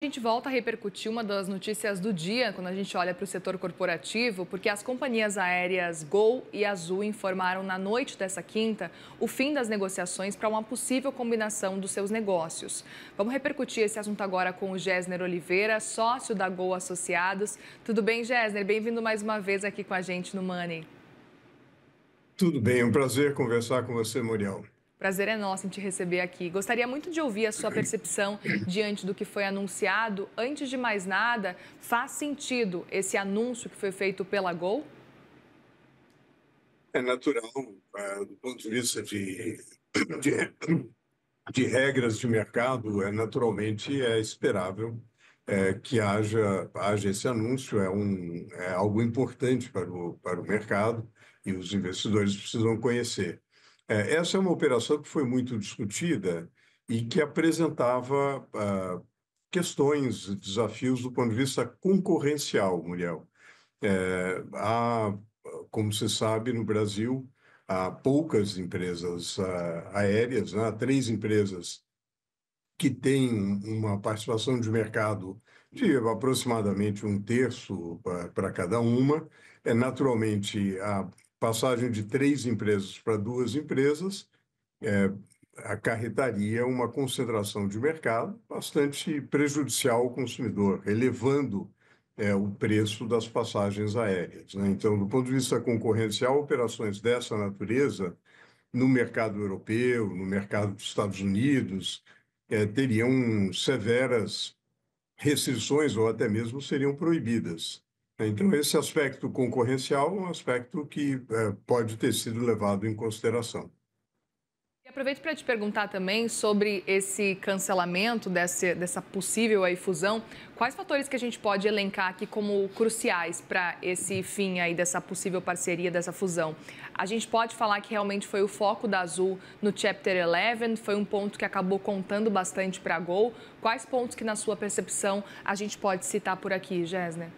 A gente volta a repercutir uma das notícias do dia quando a gente olha para o setor corporativo, porque as companhias aéreas Gol e Azul informaram na noite dessa quinta o fim das negociações para uma possível combinação dos seus negócios. Vamos repercutir esse assunto agora com o Gessner Oliveira, sócio da Gol Associados. Tudo bem, Gessner? Bem-vindo mais uma vez aqui com a gente no Money. Tudo bem, é um prazer conversar com você, Muriel. Prazer é nosso em te receber aqui. Gostaria muito de ouvir a sua percepção diante do que foi anunciado. Antes de mais nada, faz sentido esse anúncio que foi feito pela Gol? É natural, do ponto de vista de, de regras de mercado, naturalmente é esperável que haja esse anúncio, é algo importante para o mercado e os investidores precisam conhecer. Essa é uma operação que foi muito discutida e que apresentava questões, desafios do ponto de vista concorrencial, Muriel. Há, como se sabe, no Brasil, há poucas empresas aéreas, né? Há 3 empresas que têm uma participação de mercado de aproximadamente um terço para cada uma. Naturalmente, a passagem de 3 empresas para 2 empresas é, acarretaria uma concentração de mercado bastante prejudicial ao consumidor, elevando o preço das passagens aéreas, né? Então, do ponto de vista concorrencial, operações dessa natureza no mercado europeu, no mercado dos Estados Unidos, teriam severas restrições ou até mesmo seriam proibidas. Então, esse aspecto concorrencial é um aspecto que pode ter sido levado em consideração. E aproveito para te perguntar também sobre esse cancelamento dessa possível aí fusão. Quais fatores que a gente pode elencar aqui como cruciais para esse fim aí dessa possível parceria, dessa fusão? A gente pode falar que realmente foi o foco da Azul no Chapter 11, foi um ponto que acabou contando bastante para a Gol. Quais pontos que, na sua percepção, a gente pode citar por aqui, Gessner?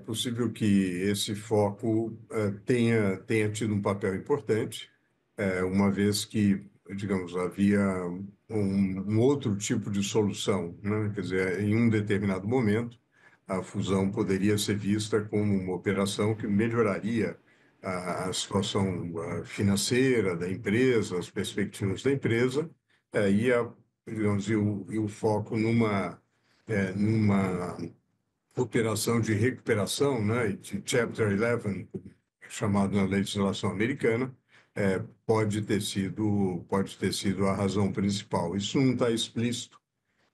Possível que esse foco tenha tido um papel importante, uma vez que, digamos, havia um outro tipo de solução, né? Quer dizer, em um determinado momento, a fusão poderia ser vista como uma operação que melhoraria a situação financeira da empresa, as perspectivas da empresa, digamos, e o foco numa operação de recuperação, né, de Chapter 11, chamado na legislação americana, pode ter sido a razão principal. Isso não está explícito,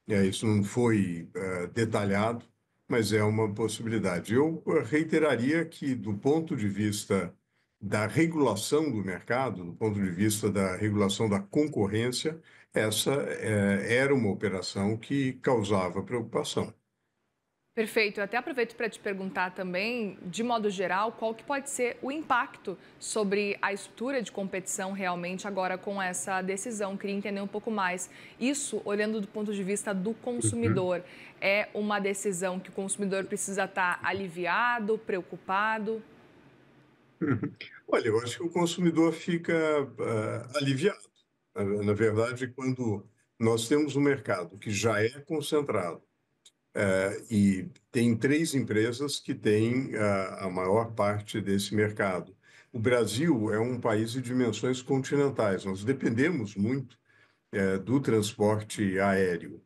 isso não foi detalhado, mas é uma possibilidade. Eu reiteraria que, do ponto de vista da regulação do mercado, do ponto de vista da regulação da concorrência, essa era uma operação que causava preocupação. Perfeito. Eu até aproveito para te perguntar também, de modo geral, qual que pode ser o impacto sobre a estrutura de competição realmente agora com essa decisão. Queria entender um pouco mais. Isso, olhando do ponto de vista do Uhum. consumidor, é uma decisão que o consumidor precisa estar aliviado, preocupado? Uhum. Olha, eu acho que o consumidor fica aliviado. Na verdade, quando nós temos um mercado que já é concentrado, e tem 3 empresas que têm a maior parte desse mercado. O Brasil é um país de dimensões continentais, nós dependemos muito do transporte aéreo.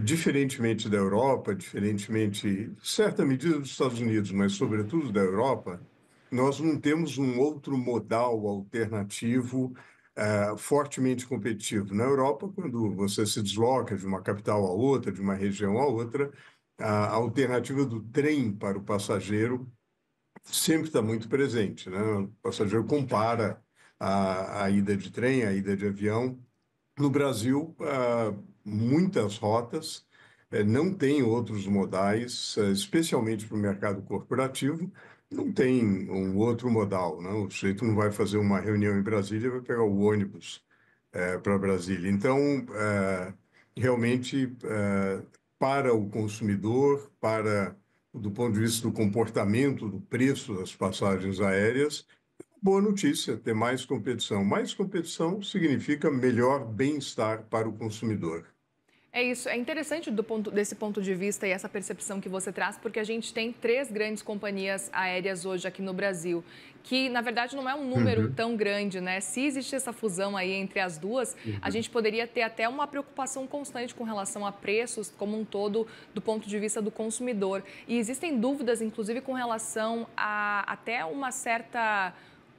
Diferentemente da Europa, diferentemente, em certa medida, dos Estados Unidos, mas sobretudo da Europa, nós não temos um outro modal alternativo fortemente competitivo. Na Europa, quando você se desloca de uma capital a outra, de uma região a outra, a alternativa do trem para o passageiro sempre está muito presente, né? O passageiro compara a ida de trem, a ida de avião. No Brasil, muitas rotas não têm outros modais, especialmente para o mercado corporativo, não tem um outro modal, né? O sujeito não vai fazer uma reunião em Brasília e vai pegar o ônibus para Brasília. Então, realmente, para o consumidor, do ponto de vista do comportamento, do preço das passagens aéreas, boa notícia, ter mais competição. Mais competição significa melhor bem-estar para o consumidor. É isso, é interessante desse ponto de vista e essa percepção que você traz, porque a gente tem três grandes companhias aéreas hoje aqui no Brasil, que na verdade não é um número Uhum, tão grande, né? Se existe essa fusão aí entre as duas, a uhum. gente poderia ter até uma preocupação constante com relação a preços como um todo, do ponto de vista do consumidor. E existem dúvidas, inclusive, com relação a até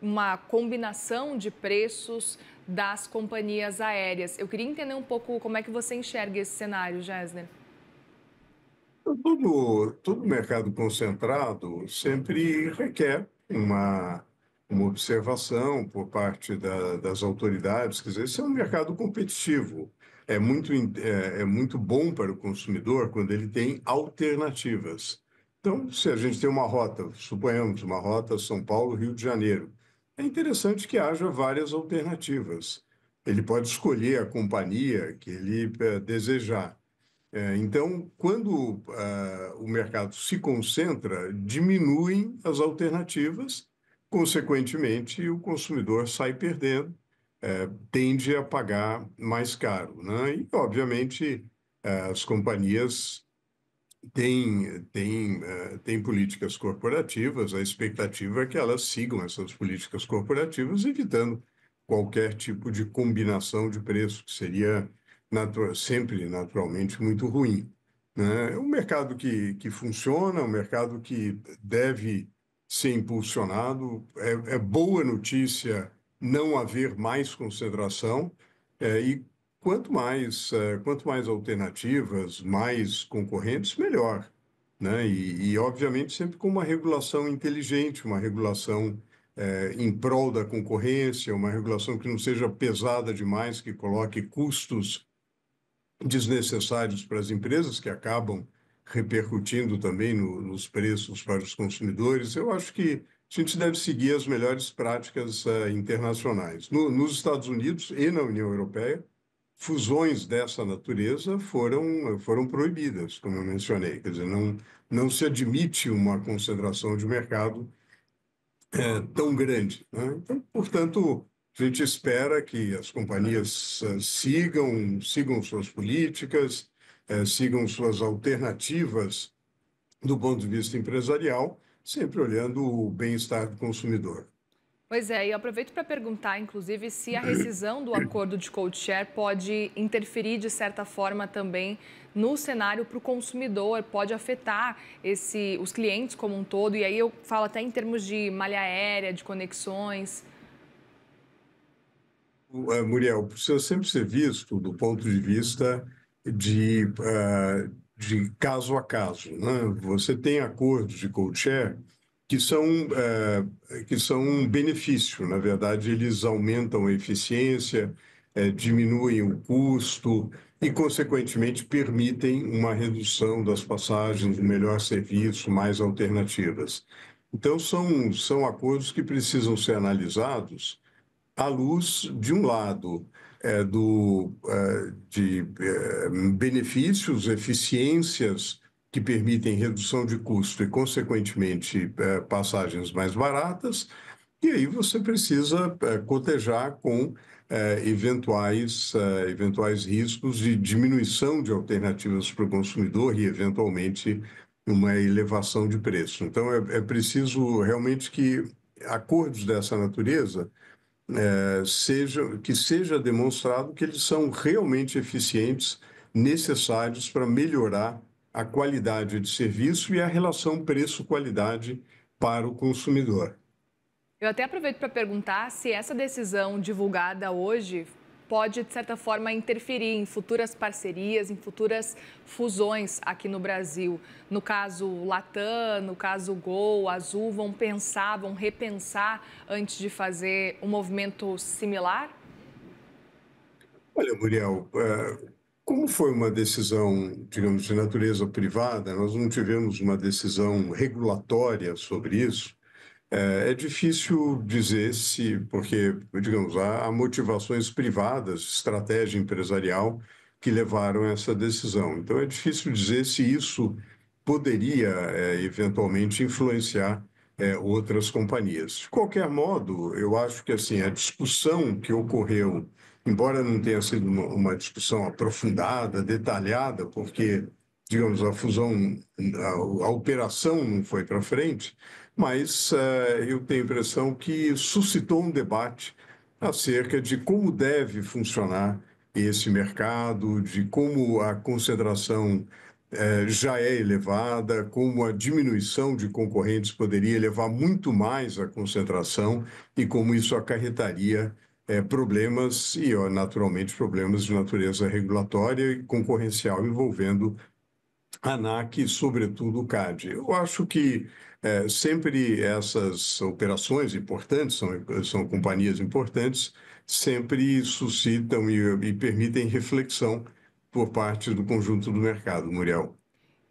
uma combinação de preços das companhias aéreas. Eu queria entender um pouco como é que você enxerga esse cenário, Gessner. Todo mercado concentrado sempre requer uma observação por parte das autoridades. Quer dizer, esse é um mercado competitivo. É muito bom para o consumidor quando ele tem alternativas. Então, se a gente tem uma rota, suponhamos uma rota São Paulo, Rio de Janeiro, é interessante que haja várias alternativas. Ele pode escolher a companhia que ele desejar. Então, quando o mercado se concentra, diminuem as alternativas, consequentemente, o consumidor sai perdendo, tende a pagar mais caro, né? E, obviamente, as companhias têm políticas corporativas, a expectativa é que elas sigam essas políticas corporativas, evitando qualquer tipo de combinação de preço, que seria sempre naturalmente muito ruim, né? É um mercado que funciona, um mercado que deve ser impulsionado. É boa notícia não haver mais concentração, e quanto mais alternativas, mais concorrentes, melhor, né? Obviamente, sempre com uma regulação inteligente, uma regulação em prol da concorrência, uma regulação que não seja pesada demais, que coloque custos desnecessários para as empresas, que acabam repercutindo também nos preços para os consumidores. Eu acho que a gente deve seguir as melhores práticas internacionais. Nos Estados Unidos e na União Europeia, fusões dessa natureza foram proibidas, como eu mencionei. Quer dizer, não se admite uma concentração de mercado tão grande, né? Então, portanto, a gente espera que as companhias sigam suas políticas, sigam suas alternativas do ponto de vista empresarial, sempre olhando o bem-estar do consumidor. Pois é, e eu aproveito para perguntar, inclusive, se a rescisão do acordo de code-share pode interferir, de certa forma, também no cenário para o consumidor, pode afetar os clientes como um todo, e aí eu falo até em termos de malha aérea, de conexões. Muriel, precisa sempre ser visto do ponto de vista de caso a caso, né? Você tem acordos de co-share que são um benefício. Na verdade, eles aumentam a eficiência, diminuem o custo e, consequentemente, permitem uma redução das passagens, um melhor serviço, mais alternativas. Então, são acordos que precisam ser analisados à luz, de um lado, de benefícios, eficiências que permitem redução de custo e, consequentemente, passagens mais baratas, e aí você precisa cotejar com eventuais riscos de diminuição de alternativas para o consumidor e, eventualmente, uma elevação de preço. Então, é preciso realmente que acordos dessa natureza que seja demonstrado que eles são realmente eficientes, necessários para melhorar a qualidade de serviço e a relação preço-qualidade para o consumidor. Eu até aproveito para perguntar se essa decisão divulgada hoje pode, de certa forma, interferir em futuras parcerias, em futuras fusões aqui no Brasil. No caso Latam, no caso Gol, Azul, vão repensar antes de fazer um movimento similar? Olha, Muriel, como foi uma decisão, digamos, de natureza privada, nós não tivemos uma decisão regulatória sobre isso. É difícil dizer se, porque, digamos, há motivações privadas, estratégia empresarial, que levaram a essa decisão. Então, é difícil dizer se isso poderia, eventualmente, influenciar, outras companhias. De qualquer modo, eu acho que, assim, a discussão que ocorreu embora não tenha sido uma discussão aprofundada, detalhada, porque, digamos, a fusão, a operação não foi para frente, mas eu tenho a impressão que suscitou um debate acerca de como deve funcionar esse mercado, de como a concentração já é elevada, como a diminuição de concorrentes poderia elevar muito mais a concentração e como isso acarretaria problemas e, naturalmente, problemas de natureza regulatória e concorrencial envolvendo a ANAC e, sobretudo, o CAD. Eu acho que sempre essas operações importantes, são companhias importantes, sempre suscitam e permitem reflexão por parte do conjunto do mercado, Muriel.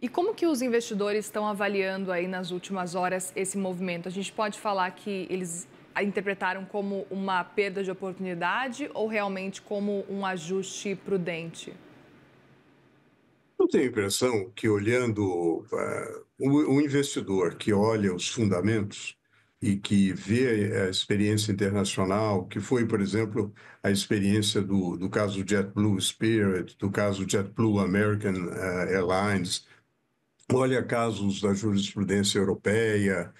E como que os investidores estão avaliando aí nas últimas horas esse movimento? A gente pode falar que eles a interpretaram como uma perda de oportunidade ou realmente como um ajuste prudente? Eu tenho a impressão que, olhando o investidor que olha os fundamentos e que vê a experiência internacional, que foi, por exemplo, a experiência do caso JetBlue Spirit, do caso JetBlue American Airlines, olha casos da jurisprudência europeia,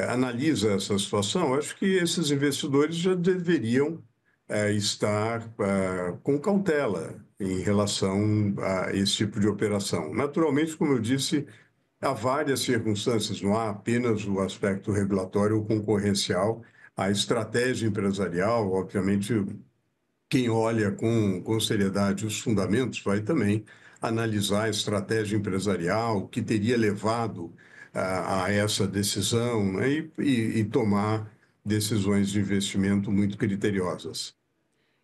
analisa essa situação, acho que esses investidores já deveriam estar com cautela em relação a esse tipo de operação. Naturalmente, como eu disse, há várias circunstâncias, não há apenas o aspecto regulatório ou concorrencial, a estratégia empresarial, obviamente, quem olha com seriedade os fundamentos vai também analisar a estratégia empresarial que teria levado a essa decisão, né, e tomar decisões de investimento muito criteriosas.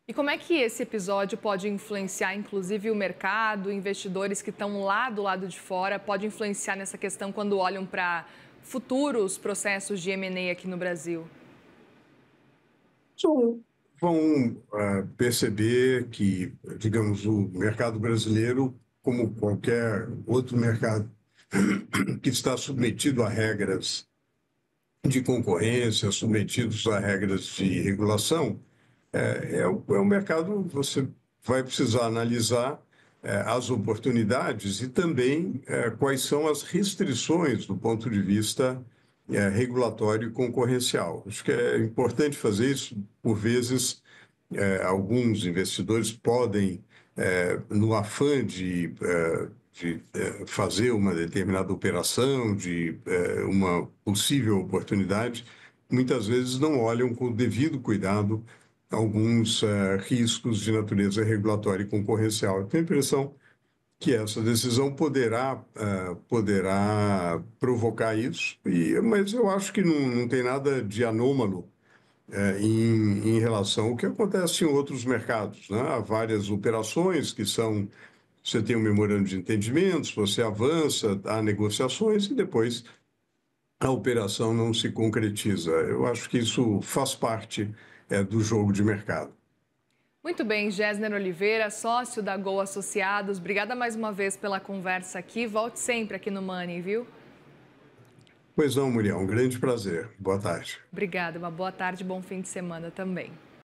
E como é que esse episódio pode influenciar, inclusive, o mercado, investidores que estão lá do lado de fora, pode influenciar nessa questão quando olham para futuros processos de M&A aqui no Brasil? Vão perceber que, digamos, o mercado brasileiro, como qualquer outro mercado que está submetido a regras de concorrência, submetidos a regras de regulação, é um mercado que você vai precisar analisar as oportunidades e também quais são as restrições do ponto de vista regulatório e concorrencial. Acho que é importante fazer isso. Por vezes, alguns investidores podem, no afã de fazer uma determinada operação, de uma possível oportunidade, muitas vezes não olham com o devido cuidado alguns riscos de natureza regulatória e concorrencial. Eu tenho a impressão que essa decisão poderá provocar isso, mas eu acho que não tem nada de anômalo em relação ao que acontece em outros mercados, né? Há várias operações que são. Você tem um memorando de entendimentos, você avança, há negociações e depois a operação não se concretiza. Eu acho que isso faz parte do jogo de mercado. Muito bem, Gessner Oliveira, sócio da Gol Associados. Obrigada mais uma vez pela conversa aqui. Volte sempre aqui no Money, viu? Pois não, Muriel, um grande prazer. Boa tarde. Obrigada, uma boa tarde, bom fim de semana também.